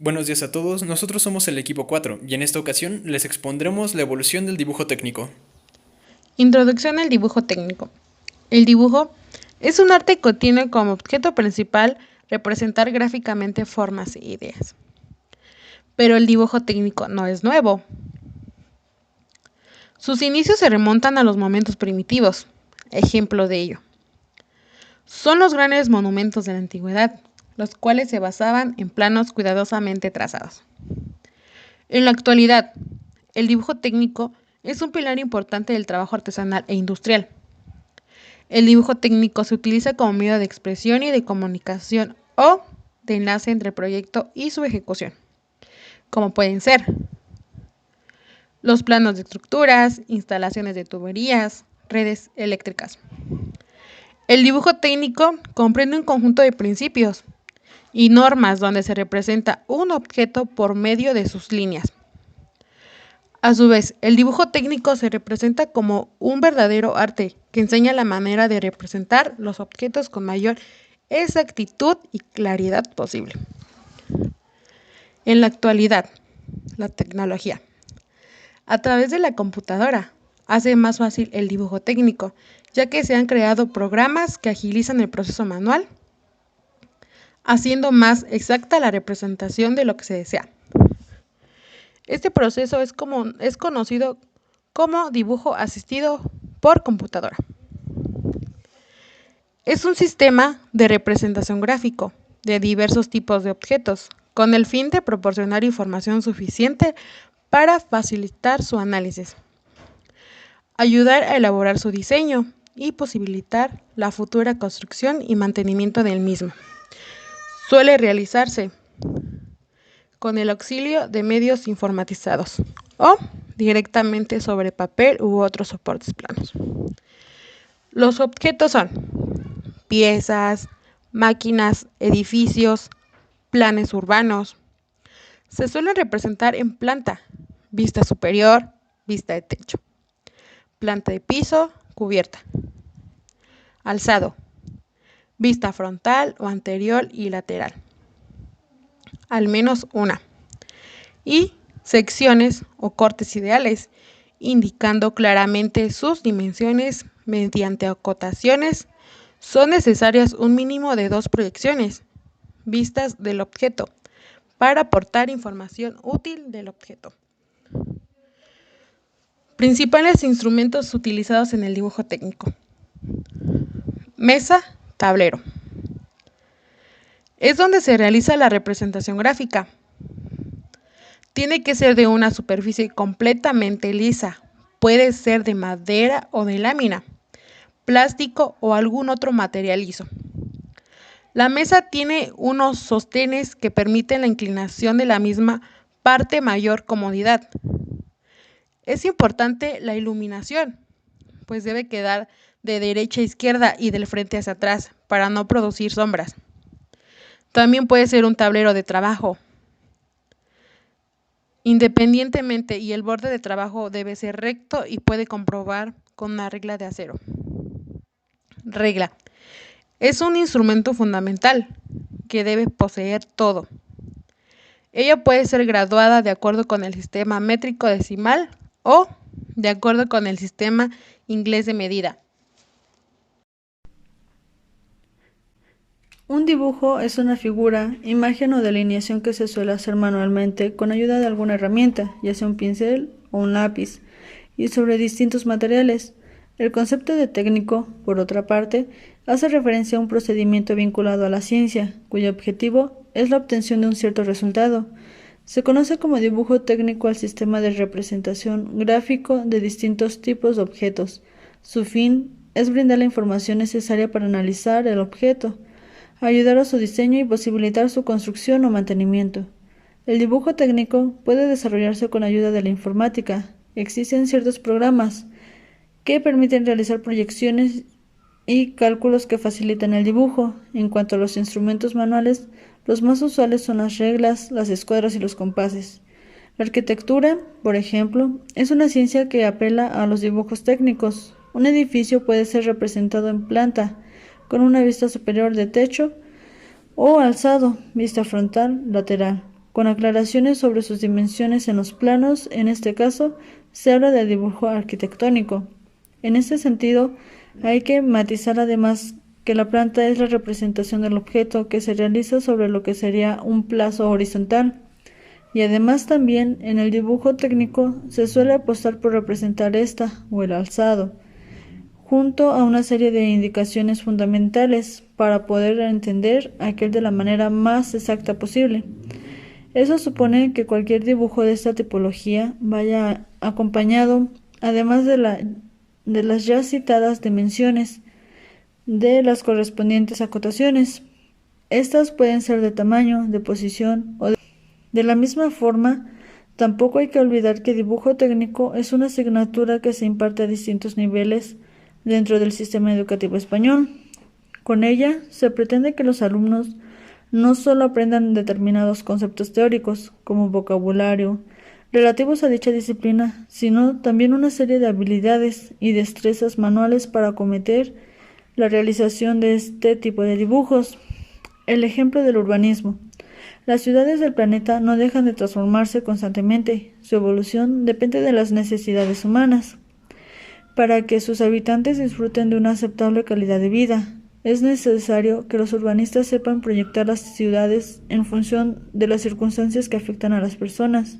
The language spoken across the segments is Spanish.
Buenos días a todos, nosotros somos el equipo 4 y en esta ocasión les expondremos la evolución del dibujo técnico. Introducción al dibujo técnico. El dibujo es un arte que tiene como objeto principal representar gráficamente formas e ideas. Pero el dibujo técnico no es nuevo. Sus inicios se remontan a los momentos primitivos. Ejemplo de ello son los grandes monumentos de la antigüedad, los cuales se basaban en planos cuidadosamente trazados. En la actualidad, el dibujo técnico es un pilar importante del trabajo artesanal e industrial. El dibujo técnico se utiliza como medio de expresión y de comunicación o de enlace entre el proyecto y su ejecución, como pueden ser los planos de estructuras, instalaciones de tuberías, redes eléctricas. El dibujo técnico comprende un conjunto de principios y normas donde se representa un objeto por medio de sus líneas. A su vez, el dibujo técnico se representa como un verdadero arte que enseña la manera de representar los objetos con mayor exactitud y claridad posible. En la actualidad, la tecnología, a través de la computadora, hace más fácil el dibujo técnico, ya que se han creado programas que agilizan el proceso manual, haciendo más exacta la representación de lo que se desea. Este proceso es conocido como dibujo asistido por computadora. Es un sistema de representación gráfico de diversos tipos de objetos, con el fin de proporcionar información suficiente para facilitar su análisis, ayudar a elaborar su diseño y posibilitar la futura construcción y mantenimiento del mismo. Suele realizarse con el auxilio de medios informatizados o directamente sobre papel u otros soportes planos. Los objetos son piezas, máquinas, edificios, planes urbanos. Se suelen representar en planta, vista superior, vista de techo, planta de piso, cubierta, alzado, vista frontal o anterior y lateral, al menos una, y secciones o cortes ideales, indicando claramente sus dimensiones mediante acotaciones. Son necesarias un mínimo de 2 proyecciones vistas del objeto para aportar información útil del objeto. Principales instrumentos utilizados en el dibujo técnico. Mesa, tablero. Es donde se realiza la representación gráfica. Tiene que ser de una superficie completamente lisa. Puede ser de madera o de lámina, plástico o algún otro material liso. La mesa tiene unos sostenes que permiten la inclinación de la misma parte mayor comodidad. Es importante la iluminación, pues debe quedar de derecha a izquierda y del frente hacia atrás para no producir sombras. También puede ser un tablero de trabajo. Independientemente, y el borde de trabajo debe ser recto y puede comprobar con una regla de acero. Regla. Es un instrumento fundamental que debe poseer todo. Ella puede ser graduada de acuerdo con el sistema métrico decimal o de acuerdo con el sistema inglés de medida. Un dibujo es una figura, imagen o delineación que se suele hacer manualmente con ayuda de alguna herramienta, ya sea un pincel o un lápiz, y sobre distintos materiales. El concepto de técnico, por otra parte, hace referencia a un procedimiento vinculado a la ciencia, cuyo objetivo es la obtención de un cierto resultado. Se conoce como dibujo técnico al sistema de representación gráfico de distintos tipos de objetos. Su fin es brindar la información necesaria para analizar el objeto, ayudar a su diseño y posibilitar su construcción o mantenimiento. El dibujo técnico puede desarrollarse con ayuda de la informática. Existen ciertos programas que permiten realizar proyecciones y cálculos que facilitan el dibujo. En cuanto a los instrumentos manuales, los más usuales son las reglas, las escuadras y los compases. La arquitectura, por ejemplo, es una ciencia que apela a los dibujos técnicos. Un edificio puede ser representado en planta, con una vista superior de techo, o alzado, vista frontal, lateral. con aclaraciones sobre sus dimensiones en los planos. En este caso, se habla de dibujo arquitectónico. En este sentido, hay que matizar además que la planta es la representación del objeto que se realiza sobre lo que sería un plazo horizontal. Y además también en el dibujo técnico se suele apostar por representar esta o el alzado, junto a una serie de indicaciones fundamentales para poder entender aquel de la manera más exacta posible. Eso supone que cualquier dibujo de esta tipología vaya acompañado, además de las ya citadas dimensiones, de las correspondientes acotaciones. Estas pueden ser de tamaño, de posición o de la misma forma. Tampoco hay que olvidar que dibujo técnico es una asignatura que se imparte a distintos niveles dentro del sistema educativo español. Con ella se pretende que los alumnos no solo aprendan determinados conceptos teóricos, como vocabulario, relativos a dicha disciplina, sino también una serie de habilidades y destrezas manuales para acometer la realización de este tipo de dibujos. El ejemplo del urbanismo. Las ciudades del planeta no dejan de transformarse constantemente. Su evolución depende de las necesidades humanas. Para que sus habitantes disfruten de una aceptable calidad de vida, es necesario que los urbanistas sepan proyectar las ciudades en función de las circunstancias que afectan a las personas.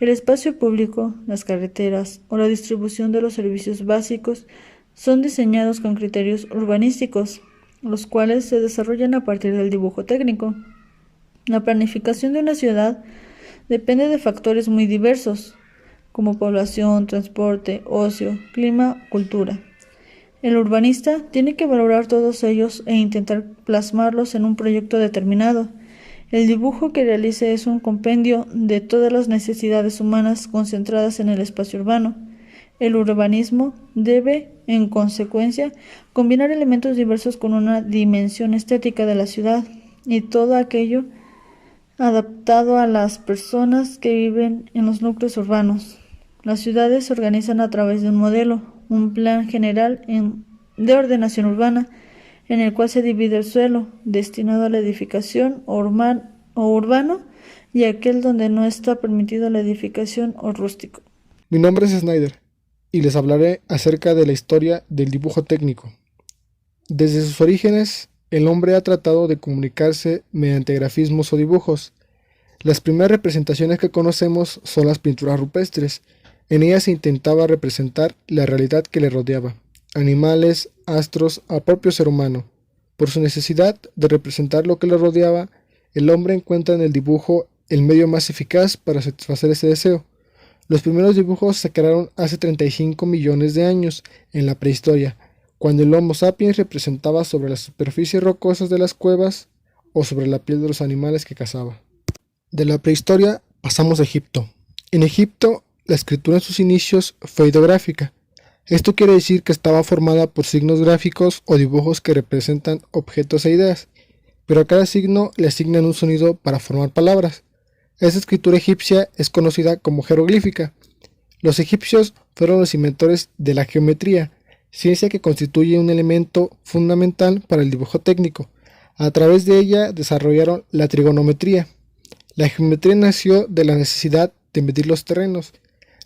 El espacio público, las carreteras o la distribución de los servicios básicos son diseñados con criterios urbanísticos, los cuales se desarrollan a partir del dibujo técnico. La planificación de una ciudad depende de factores muy diversos, como población, transporte, ocio, clima, cultura. El urbanista tiene que valorar todos ellos e intentar plasmarlos en un proyecto determinado. El dibujo que realice es un compendio de todas las necesidades humanas concentradas en el espacio urbano. El urbanismo debe, en consecuencia, combinar elementos diversos con una dimensión estética de la ciudad y todo aquello adaptado a las personas que viven en los núcleos urbanos. Las ciudades se organizan a través de un modelo, un plan general de ordenación urbana, en el cual se divide el suelo, destinado a la edificación o urbano, y aquel donde no está permitido la edificación o rústico. Mi nombre es Snyder, y les hablaré acerca de la historia del dibujo técnico. Desde sus orígenes, el hombre ha tratado de comunicarse mediante grafismos o dibujos. Las primeras representaciones que conocemos son las pinturas rupestres. En ellas se intentaba representar la realidad que le rodeaba, animales, astros, al propio ser humano. Por su necesidad de representar lo que le rodeaba, el hombre encuentra en el dibujo el medio más eficaz para satisfacer ese deseo. Los primeros dibujos se crearon hace 35 millones de años, en la prehistoria, cuando el Homo sapiens representaba sobre las superficies rocosas de las cuevas o sobre la piel de los animales que cazaba. De la prehistoria pasamos a Egipto. En Egipto, la escritura en sus inicios fue ideográfica. Esto quiere decir que estaba formada por signos gráficos o dibujos que representan objetos e ideas, pero a cada signo le asignan un sonido para formar palabras. Esta escritura egipcia es conocida como jeroglífica. Los egipcios fueron los inventores de la geometría, ciencia que constituye un elemento fundamental para el dibujo técnico. A través de ella desarrollaron la trigonometría. La geometría nació de la necesidad de medir los terrenos.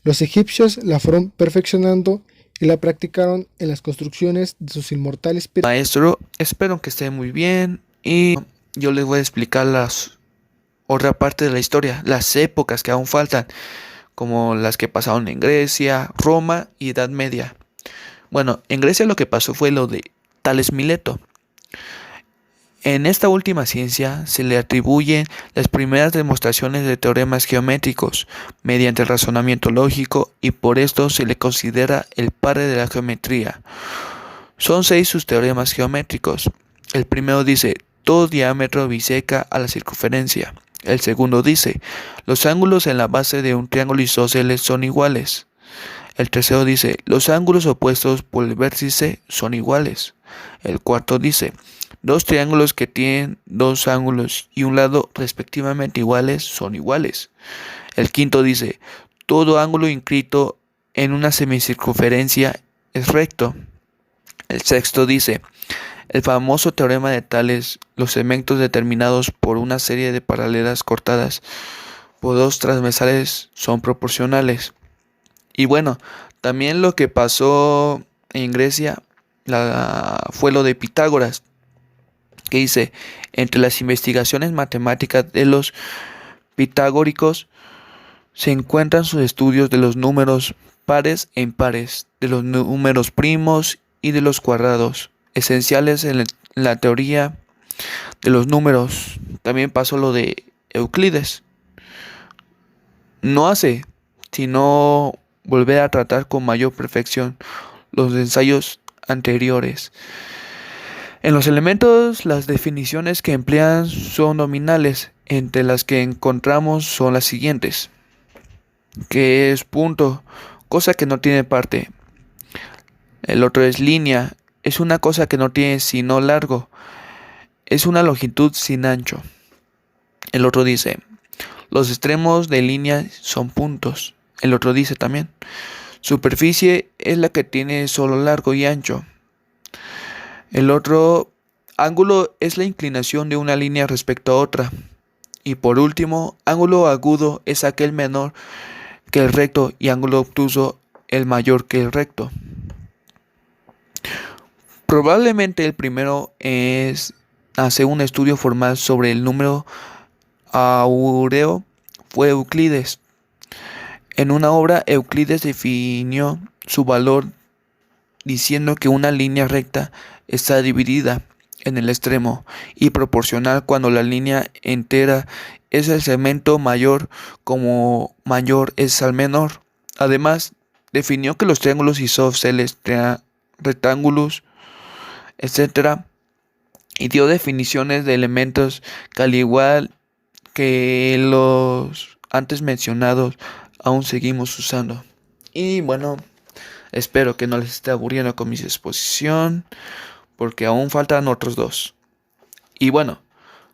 Los egipcios la fueron perfeccionando y la practicaron en las construcciones de sus inmortales pirámides. Maestro, espero que esté muy bien y yo les voy a explicar otra parte de la historia, las épocas que aún faltan, como las que pasaron en Grecia, Roma y Edad Media. Bueno, en Grecia lo que pasó fue lo de Tales Mileto. En esta última ciencia se le atribuyen las primeras demostraciones de teoremas geométricos mediante el razonamiento lógico y por esto se le considera el padre de la geometría. Son 6 sus teoremas geométricos. El primero dice, todo diámetro biseca a la circunferencia. El segundo dice, los ángulos en la base de un triángulo isósceles son iguales. El tercero dice, los ángulos opuestos por el vértice son iguales. El cuarto dice, dos triángulos que tienen dos ángulos y un lado respectivamente iguales son iguales. El quinto dice, todo ángulo inscrito en una semicircunferencia es recto. El sexto dice, el famoso teorema de Tales los segmentos determinados por una serie de paralelas cortadas por dos transversales son proporcionales. Y bueno, también lo que pasó en Grecia fue lo de Pitágoras, que dice, entre las investigaciones matemáticas de los pitagóricos se encuentran sus estudios de los números pares e impares, de los números primos y de los cuadrados, esenciales en la teoría de los números. También pasó lo de Euclides. No hace sino volver a tratar con mayor perfección los ensayos anteriores. En los elementos, las definiciones que emplean son nominales, entre las que encontramos son las siguientes, que es punto, cosa que no tiene parte. El otro es línea, es una cosa que no tiene sino largo, es una longitud sin ancho. El otro dice, los extremos de línea son puntos. El otro dice también, superficie es la que tiene solo largo y ancho. El otro, ángulo es la inclinación de una línea respecto a otra. Y por último, ángulo agudo es aquel menor que el recto y ángulo obtuso el mayor que el recto. Probablemente el primero hace un estudio formal sobre el número áureo fue Euclides. En una obra, Euclides definió su valor diciendo que una línea recta está dividida en el extremo y proporcional cuando la línea entera es el segmento mayor como mayor es al menor. Además, definió que los triángulos isósceles, rectángulos, etc. y dio definiciones de elementos que al igual que los antes mencionados aún seguimos usando. Y bueno, espero que no les esté aburriendo con mi exposición, porque aún faltan otros dos. Y bueno,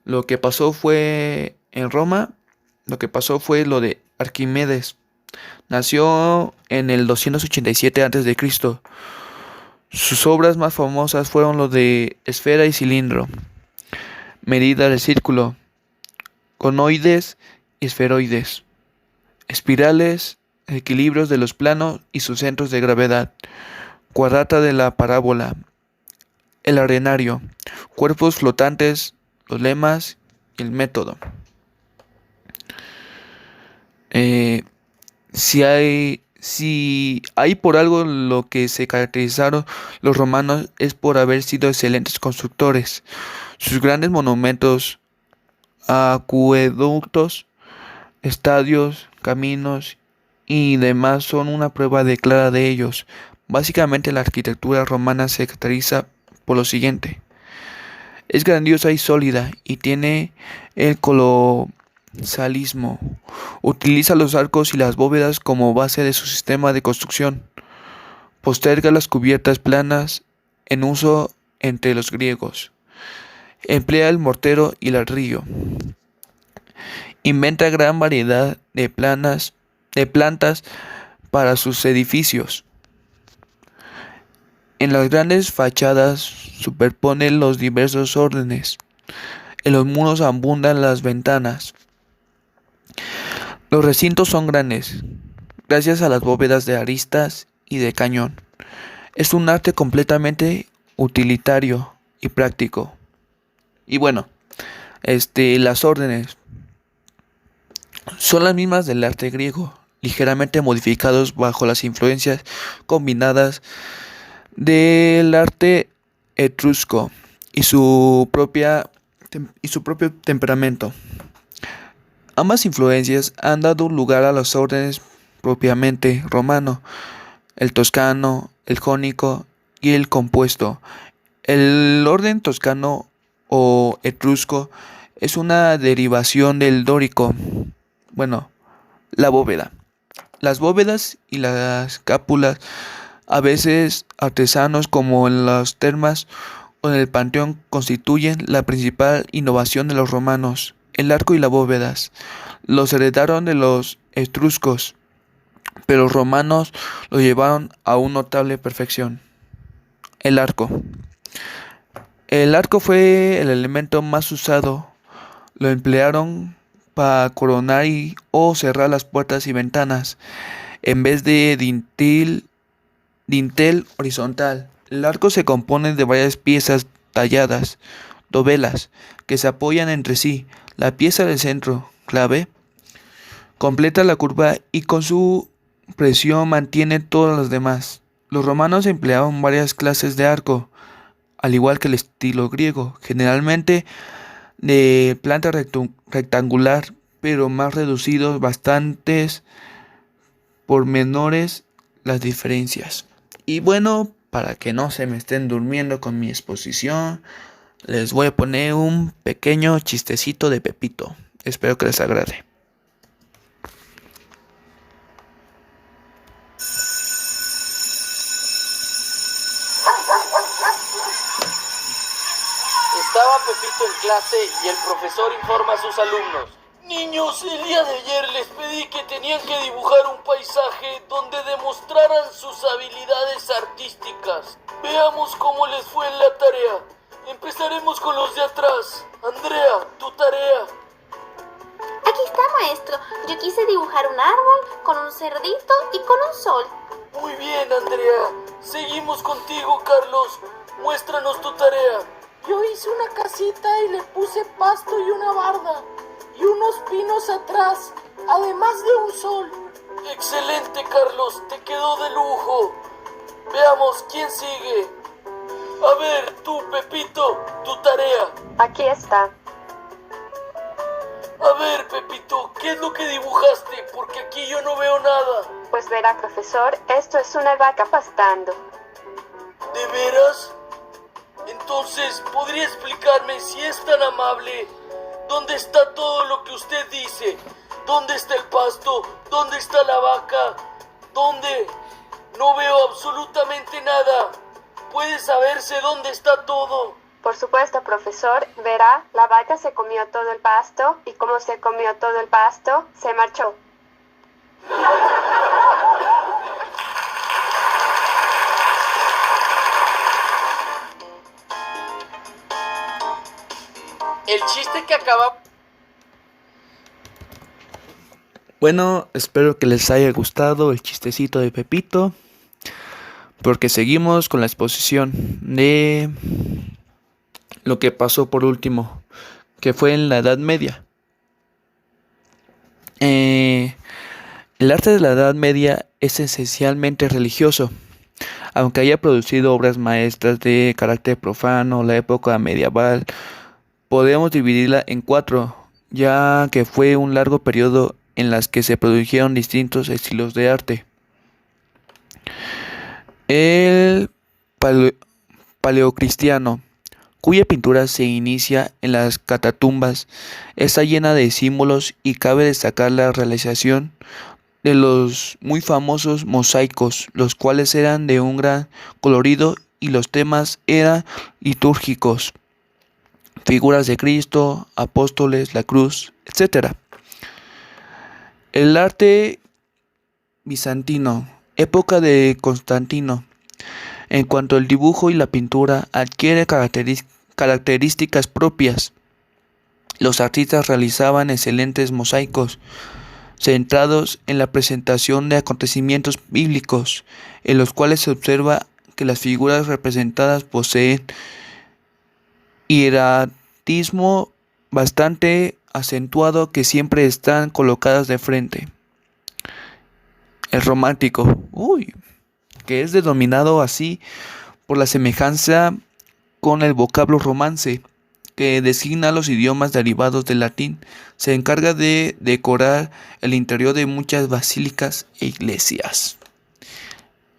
lo que pasó fue en Roma, lo lo de Arquímedes. Nació en el 287 a.C. Sus obras más famosas fueron lo de esfera y cilindro, medida del círculo, conoides y esferoides, espirales, equilibrios de los planos y sus centros de gravedad, cuadrata de la parábola, el arenario, cuerpos flotantes, los lemas y el método. Si hay por algo lo que se caracterizaron los romanos es por haber sido excelentes constructores. Sus grandes monumentos, acueductos, estadios, caminos y demás son una prueba clara de ellos. Básicamente la arquitectura romana se caracteriza por lo siguiente. Es grandiosa y sólida y tiene el colosalismo. Utiliza los arcos y las bóvedas como base de su sistema de construcción. Posterga las cubiertas planas en uso entre los griegos. Emplea el mortero y el ladrillo. Inventa gran variedad de plantas para sus edificios. En las grandes fachadas superpone los diversos órdenes. En los muros abundan las ventanas. Los recintos son grandes, gracias a las bóvedas de aristas y de cañón. Es un arte completamente utilitario y práctico. Y bueno, las órdenes son las mismas del arte griego, ligeramente modificados bajo las influencias combinadas del arte etrusco y su propio temperamento. Ambas influencias han dado lugar a los órdenes propiamente romano, el toscano, el jónico y el compuesto. El orden toscano o etrusco es una derivación del dórico. Bueno, la bóveda. Las bóvedas y las cápulas, a veces artesanos como en las termas o en el panteón, constituyen la principal innovación de los romanos. El arco y las bóvedas los heredaron de los etruscos, pero los romanos lo llevaron a una notable perfección. El arco. El arco fue el elemento más usado. Lo emplearon para coronar o cerrar las puertas y ventanas en vez de dintel horizontal. El arco se compone de varias piezas talladas, dovelas, que se apoyan entre sí. La pieza del centro, clave, completa la curva y con su presión mantiene todas las demás. Los romanos empleaban varias clases de arco, al igual que el estilo griego, generalmente de planta rectangular, pero más reducidos, bastantes por menores las diferencias. Y bueno, para que no se me estén durmiendo con mi exposición, les voy a poner un pequeño chistecito de Pepito. Espero que les agrade. Estaba Pepito en clase y el profesor informa a sus alumnos. Niños, el día de ayer les pedí que tenían que dibujar un paisaje donde demostraran sus habilidades artísticas. Veamos cómo les fue en la tarea. Empezaremos con los de atrás. Andrea, tu tarea. Aquí está, maestro. Yo quise dibujar un árbol con un cerdito y con un sol. Muy bien, Andrea. Seguimos contigo, Carlos. Muéstranos tu tarea. Yo hice una casita y le puse pasto y una barda y unos pinos atrás, además de un sol. Excelente, Carlos, te quedó de lujo. Veamos quién sigue. A ver, tú, Pepito, tu tarea. Aquí está. A ver, Pepito, ¿qué es lo que dibujaste? Porque aquí yo no veo nada. Pues verá, profesor, esto es una vaca pastando. ¿De veras? Entonces, ¿podría explicarme, si es tan amable, dónde está todo lo que usted dice? ¿Dónde está el pasto? ¿Dónde está la vaca? ¿Dónde? No veo absolutamente nada. ¿Puede saberse dónde está todo? Por supuesto, profesor. Verá, la vaca se comió todo el pasto y como se comió todo el pasto, se marchó. El chiste que acaba... Bueno, espero que les haya gustado el chistecito de Pepito, porque seguimos con la exposición de lo que pasó por último, que fue en la Edad Media. El arte de la Edad Media es esencialmente religioso, aunque haya producido obras maestras de carácter profano. La época medieval podemos dividirla en 4, ya que fue un largo periodo en las que se produjeron distintos estilos de arte. El paleocristiano, cuya pintura se inicia en las catatumbas, está llena de símbolos y cabe destacar la realización de los muy famosos mosaicos, los cuales eran de un gran colorido y los temas eran litúrgicos, figuras de Cristo, apóstoles, la cruz, etc. El arte bizantino, época de Constantino. En cuanto al dibujo y la pintura adquiere características propias, los artistas realizaban excelentes mosaicos centrados en la presentación de acontecimientos bíblicos, en los cuales se observa que las figuras representadas poseen hieratismo bastante acentuado, que siempre están colocadas de frente. El romántico, que es denominado así por la semejanza con el vocablo romance, que designa los idiomas derivados del latín, se encarga de decorar el interior de muchas basílicas e iglesias.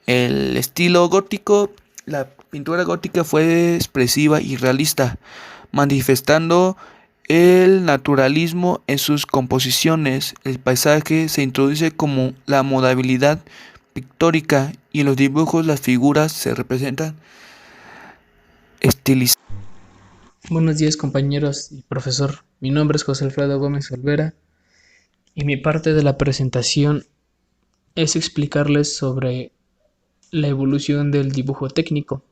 El estilo gótico, la pintura gótica fue expresiva y realista, manifestando el naturalismo en sus composiciones. El paisaje se introduce como la modalidad pictórica y en los dibujos las figuras se representan estilizadas. Buenos días, compañeros y profesor. Mi nombre es José Alfredo Gómez Olvera y mi parte de la presentación es explicarles sobre la evolución del dibujo técnico.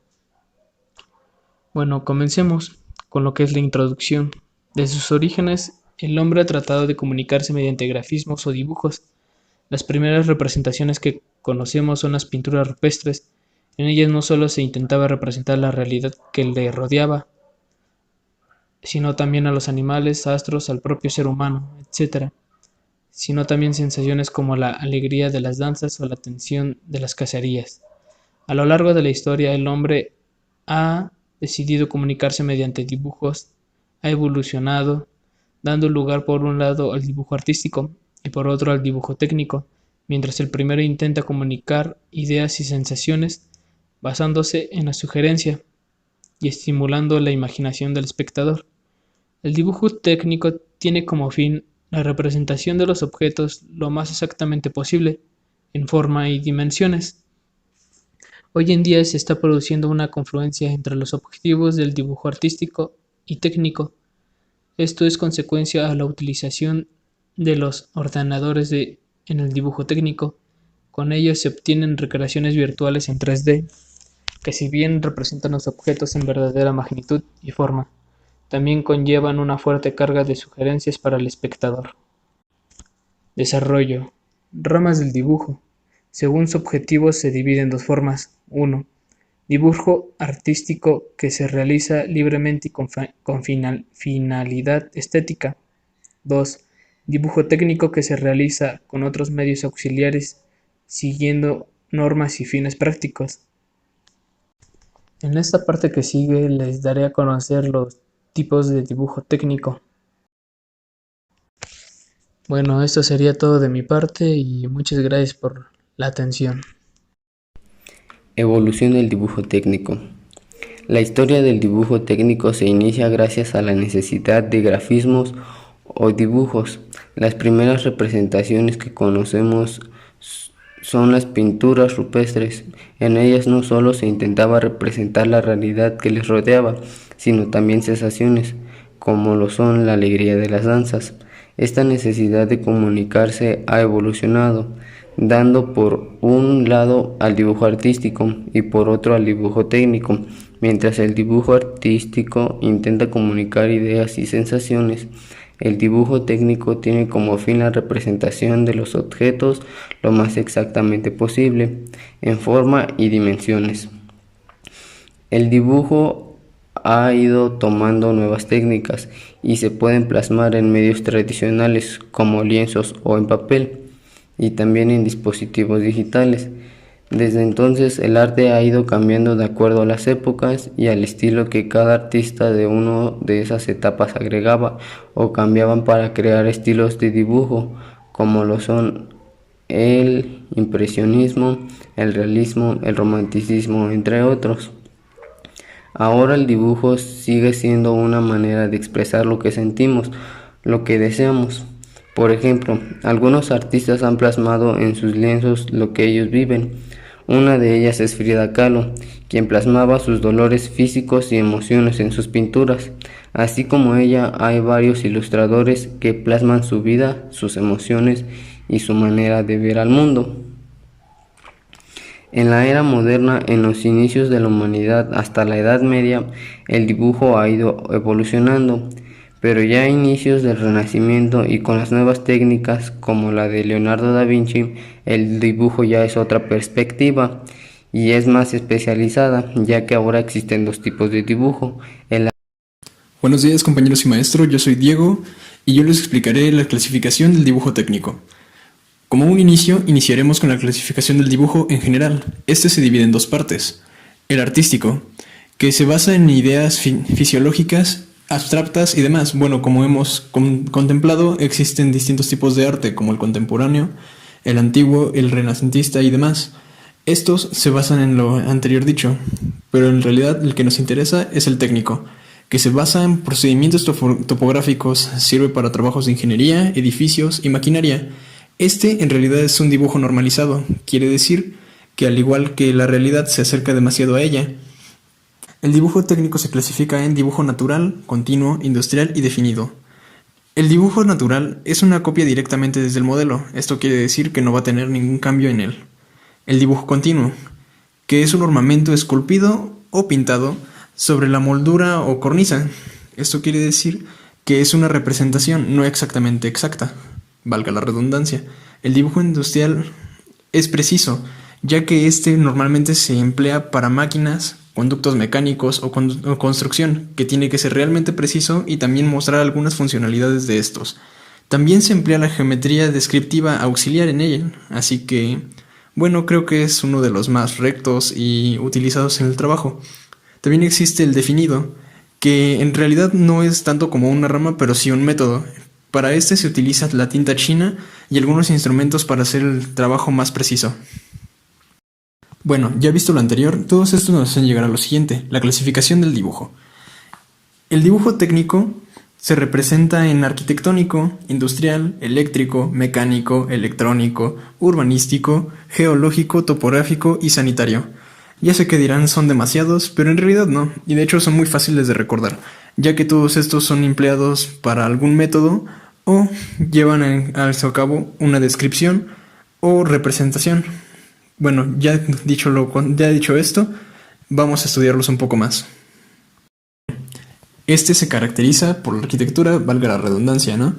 Bueno, comencemos con lo que es la introducción. Desde sus orígenes, el hombre ha tratado de comunicarse mediante grafismos o dibujos. Las primeras representaciones que conocemos son las pinturas rupestres. En ellas no solo se intentaba representar la realidad que le rodeaba, sino también a los animales, astros, al propio ser humano, etc., sino también sensaciones como la alegría de las danzas o la tensión de las cacerías. A lo largo de la historia, el hombre ha decidido comunicarse mediante dibujos, ha evolucionado, dando lugar por un lado al dibujo artístico y por otro al dibujo técnico, mientras el primero intenta comunicar ideas y sensaciones basándose en la sugerencia y estimulando la imaginación del espectador. El dibujo técnico tiene como fin la representación de los objetos lo más exactamente posible, en forma y dimensiones. Hoy en día se está produciendo una confluencia entre los objetivos del dibujo artístico y técnico. Esto es consecuencia a la utilización de los ordenadores en el dibujo técnico. Con ellos se obtienen recreaciones virtuales en 3D, que si bien representan los objetos en verdadera magnitud y forma, también conllevan una fuerte carga de sugerencias para el espectador. Desarrollo. Ramas del dibujo. Según su objetivo se divide en dos formas. 1. Dibujo artístico que se realiza libremente y con finalidad estética. 2. Dibujo técnico que se realiza con otros medios auxiliares siguiendo normas y fines prácticos. En esta parte que sigue les daré a conocer los tipos de dibujo técnico. Bueno, esto sería todo de mi parte y muchas gracias por la atención. Evolución del dibujo técnico. La historia del dibujo técnico se inicia gracias a la necesidad de grafismos o dibujos. Las primeras representaciones que conocemos son las pinturas rupestres. En ellas no solo se intentaba representar la realidad que les rodeaba, sino también sensaciones, como lo son la alegría de las danzas. Esta necesidad de comunicarse ha evolucionado, dando por un lado al dibujo artístico y por otro al dibujo técnico. Mientras el dibujo artístico intenta comunicar ideas y sensaciones, el dibujo técnico tiene como fin la representación de los objetos lo más exactamente posible, en forma y dimensiones. El dibujo ha ido tomando nuevas técnicas y se pueden plasmar en medios tradicionales como lienzos o en papel, y también en dispositivos digitales. Desde entonces el arte ha ido cambiando de acuerdo a las épocas y al estilo que cada artista de una de esas etapas agregaba o cambiaban para crear estilos de dibujo, como lo son el impresionismo, el realismo, el romanticismo, entre otros. Ahora el dibujo sigue siendo una manera de expresar lo que sentimos, lo que deseamos. Por ejemplo, algunos artistas han plasmado en sus lienzos lo que ellos viven. Una de ellas es Frida Kahlo, quien plasmaba sus dolores físicos y emociones en sus pinturas. Así como ella, hay varios ilustradores que plasman su vida, sus emociones y su manera de ver al mundo. En la era moderna, en los inicios de la humanidad hasta la Edad Media, el dibujo ha ido evolucionando, pero ya a inicios del Renacimiento y con las nuevas técnicas como la de Leonardo da Vinci, el dibujo ya es otra perspectiva y es más especializada, ya que ahora existen dos tipos de dibujo. Buenos días, compañeros y maestro, yo soy Diego y yo les explicaré la clasificación del dibujo técnico. Como un inicio, iniciaremos con la clasificación del dibujo en general. Este se divide en dos partes. El artístico, que se basa en ideas fisiológicas, abstractas y demás. Bueno, como hemos contemplado, existen distintos tipos de arte, como el contemporáneo, el antiguo, el renacentista y demás. Estos se basan en lo anterior dicho, pero en realidad el que nos interesa es el técnico, que se basa en procedimientos topográficos, sirve para trabajos de ingeniería, edificios y maquinaria. Este en realidad es un dibujo normalizado, quiere decir que al igual que la realidad se acerca demasiado a ella. El dibujo técnico se clasifica en dibujo natural, continuo, industrial y definido. El dibujo natural es una copia directamente desde el modelo, esto quiere decir que no va a tener ningún cambio en él. El dibujo continuo, que es un ornamento esculpido o pintado sobre la moldura o cornisa. Esto quiere decir que es una representación no exactamente exacta, valga la redundancia. El dibujo industrial es preciso, ya que este normalmente se emplea para máquinas, conductos mecánicos o construcción, que tiene que ser realmente preciso y también mostrar algunas funcionalidades de estos. También se emplea la geometría descriptiva auxiliar en ella, así que, bueno, creo que es uno de los más rectos y utilizados en el trabajo. También existe el definido, que en realidad no es tanto como una rama, pero sí un método. Para este se utiliza la tinta china y algunos instrumentos para hacer el trabajo más preciso. Bueno, ya visto lo anterior, todos estos nos hacen llegar a lo siguiente, la clasificación del dibujo. El dibujo técnico se representa en arquitectónico, industrial, eléctrico, mecánico, electrónico, urbanístico, geológico, topográfico y sanitario. Ya sé que dirán son demasiados, pero en realidad no, y de hecho son muy fáciles de recordar, ya que todos estos son empleados para algún método o llevan a cabo una descripción o representación. Bueno, ya dicho esto, vamos a estudiarlos un poco más. Este se caracteriza por la arquitectura, valga la redundancia, ¿no?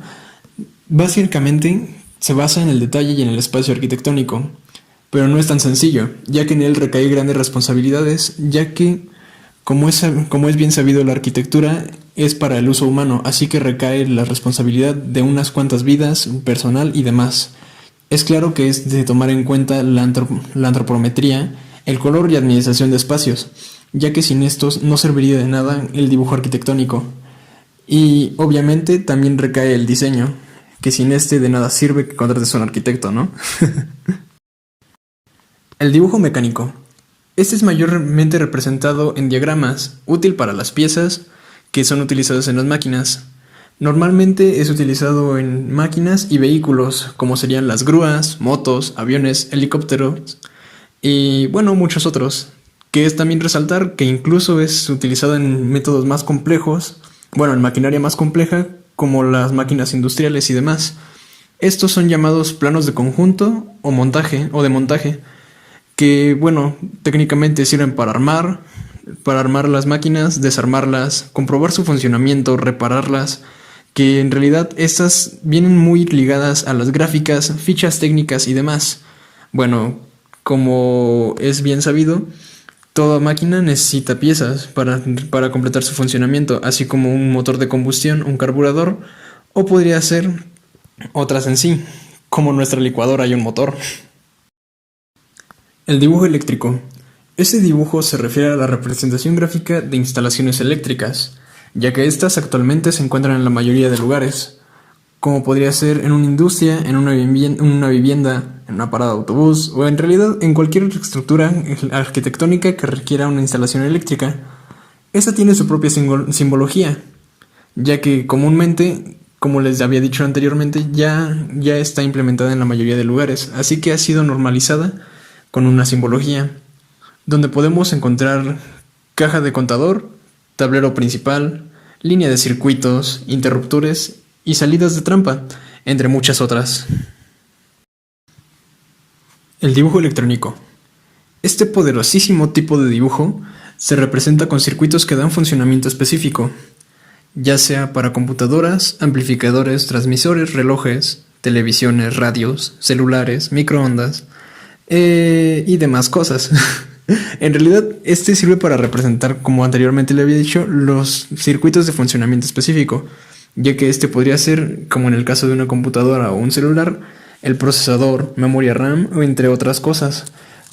Básicamente se basa en el detalle y en el espacio arquitectónico, pero no es tan sencillo, ya que en él recae grandes responsabilidades, ya que, como es bien sabido, la arquitectura es para el uso humano, así que recae la responsabilidad de unas cuantas vidas, personal y demás. Es claro que es de tomar en cuenta la antropometría, el color y administración de espacios, ya que sin estos no serviría de nada el dibujo arquitectónico. Y obviamente también recae el diseño, que sin este de nada sirve que contrates a un arquitecto, ¿no? El dibujo mecánico. Este es mayormente representado en diagramas, útil para las piezas que son utilizadas en las máquinas. Normalmente es utilizado en máquinas y vehículos, como serían las grúas, motos, aviones, helicópteros y bueno, muchos otros. Que es también resaltar que incluso es utilizado en métodos más complejos, bueno, en maquinaria más compleja, como las máquinas industriales y demás. Estos son llamados planos de conjunto o de montaje, que bueno, técnicamente sirven para armar las máquinas, desarmarlas, comprobar su funcionamiento, repararlas, que en realidad estas vienen muy ligadas a las gráficas, fichas técnicas y demás. Bueno, como es bien sabido, toda máquina necesita piezas para completar su funcionamiento, así como un motor de combustión, un carburador, o podría ser otras en sí, como nuestra licuadora y un motor. El dibujo eléctrico. Este dibujo se refiere a la representación gráfica de instalaciones eléctricas, ya que estas actualmente se encuentran en la mayoría de lugares, como podría ser en una industria, en una vivienda, en una parada de autobús, o en realidad en cualquier estructura arquitectónica que requiera una instalación eléctrica. Esta tiene su propia simbología, ya que comúnmente, como les había dicho anteriormente, ya está implementada en la mayoría de lugares, así que ha sido normalizada con una simbología, donde podemos encontrar caja de contador, tablero principal, línea de circuitos, interruptores y salidas de trampa, entre muchas otras. El dibujo electrónico. Este poderosísimo tipo de dibujo se representa con circuitos que dan funcionamiento específico, ya sea para computadoras, amplificadores, transmisores, relojes, televisiones, radios, celulares, microondas y demás cosas. En realidad, este sirve para representar, como anteriormente le había dicho, los circuitos de funcionamiento específico, ya que este podría ser, como en el caso de una computadora o un celular, el procesador, memoria RAM o entre otras cosas,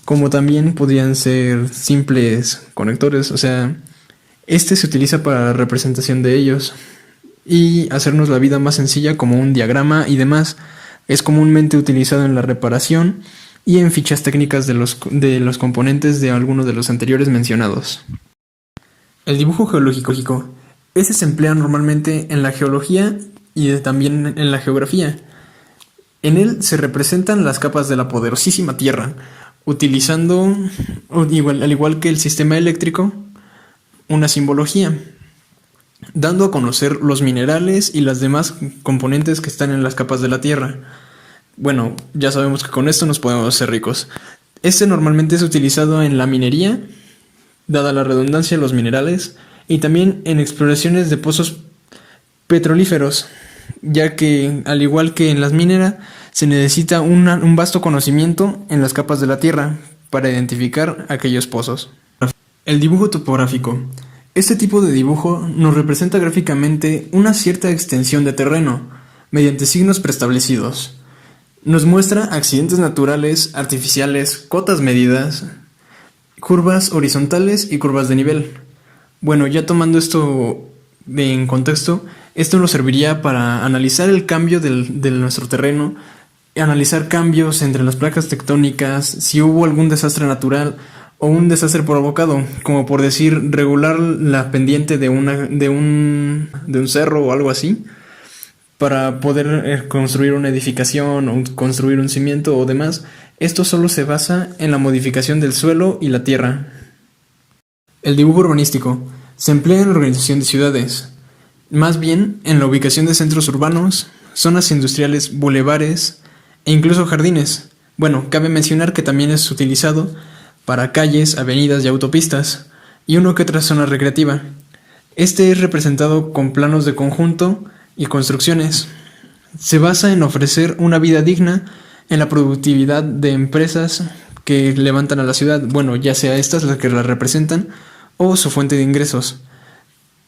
como también podrían ser simples conectores, o sea, este se utiliza para la representación de ellos y hacernos la vida más sencilla como un diagrama y demás. Es comúnmente utilizado en la reparación y en fichas técnicas de los componentes de algunos de los anteriores mencionados. El dibujo geológico. Este se emplea normalmente en la geología y también en la geografía. En él se representan las capas de la poderosísima Tierra, utilizando, al igual que el sistema eléctrico, una simbología, dando a conocer los minerales y las demás componentes que están en las capas de la Tierra. Bueno, ya sabemos que con esto nos podemos hacer ricos. Este normalmente es utilizado en la minería dada la redundancia de los minerales, y también en exploraciones de pozos petrolíferos, ya que, al igual que en las mineras, se necesita un vasto conocimiento en las capas de la Tierra para identificar aquellos pozos. El dibujo topográfico. Este tipo de dibujo nos representa gráficamente una cierta extensión de terreno, mediante signos preestablecidos. Nos muestra accidentes naturales, artificiales, cotas medidas, curvas horizontales y curvas de nivel. Bueno, ya tomando esto en contexto, esto nos serviría para analizar el cambio de nuestro terreno, analizar cambios entre las placas tectónicas, si hubo algún desastre natural o un desastre provocado, como por decir, regular la pendiente de un cerro o algo así, para poder construir una edificación o construir un cimiento o demás. Esto solo se basa en la modificación del suelo y la tierra. El dibujo urbanístico se emplea en la organización de ciudades, más bien en la ubicación de centros urbanos, zonas industriales, bulevares e incluso jardines. Bueno, cabe mencionar que también es utilizado para calles, avenidas y autopistas, y uno que otra zona recreativa. Este es representado con planos de conjunto y construcciones. Se basa en ofrecer una vida digna en la productividad de empresas que levantan a la ciudad, bueno, ya sea estas las que la representan o su fuente de ingresos.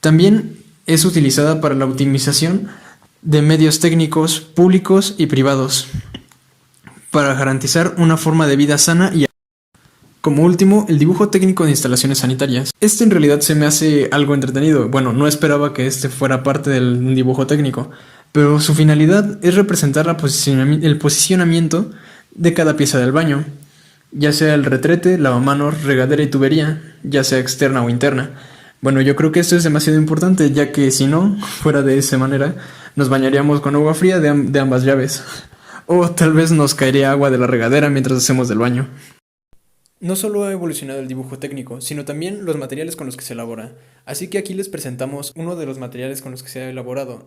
También es utilizada para la optimización de medios técnicos públicos y privados, para garantizar una forma de vida sana y... Como último, el dibujo técnico de instalaciones sanitarias. Este en realidad se me hace algo entretenido. Bueno, no esperaba que este fuera parte del dibujo técnico, pero su finalidad es representar el posicionamiento de cada pieza del baño, ya sea el retrete, lavamanos, regadera y tubería, ya sea externa o interna. Bueno, yo creo que esto es demasiado importante, ya que si no, fuera de esa manera, nos bañaríamos con agua fría de ambas llaves. O tal vez nos caería agua de la regadera mientras hacemos del baño. No solo ha evolucionado el dibujo técnico, sino también los materiales con los que se elabora. Así que aquí les presentamos uno de los materiales con los que se ha elaborado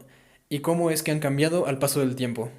y cómo es que han cambiado al paso del tiempo.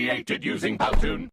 created using Powtoon.